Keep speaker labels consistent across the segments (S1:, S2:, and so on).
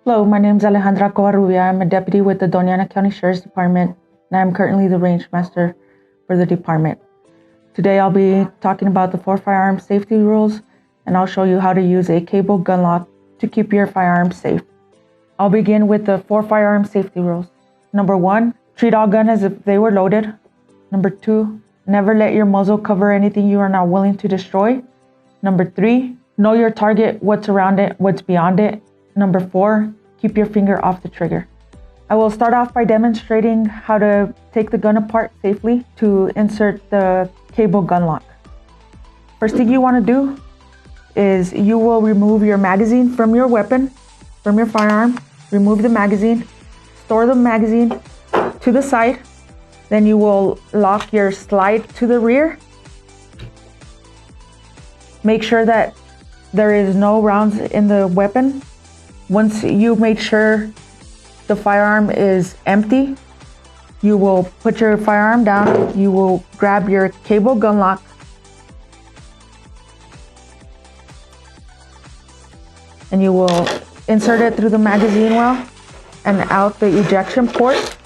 S1: Hello, my name is Alejandra Covarrubia. I'm a deputy with the Doña County Sheriff's Department, and I'm currently the range master for the department. Today I'll be talking about the 4 firearm safety rules, and I'll show you how to use a cable gun lock to keep your firearms safe. I'll begin with the 4 firearm safety rules. Number 1, treat all guns as if they were loaded. Number 2, never let your muzzle cover anything you are not willing to destroy. Number 3, know your target, what's around it, what's beyond it. Number 4, keep your finger off the trigger. I will start off by demonstrating how to take the gun apart safely to insert the cable gun lock. First thing you want to do is you will remove your magazine from your weapon, from your firearm. Remove the magazine, store the magazine to the side. Then you will lock your slide to the rear. Make sure that there is no rounds in the weapon. Once you make sure the firearm is empty, you will put your firearm down. You will grab your cable gun lock and you will insert it through the magazine well and out the ejection port.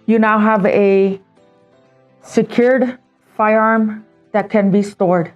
S1: You now have a secured firearm that can be stored.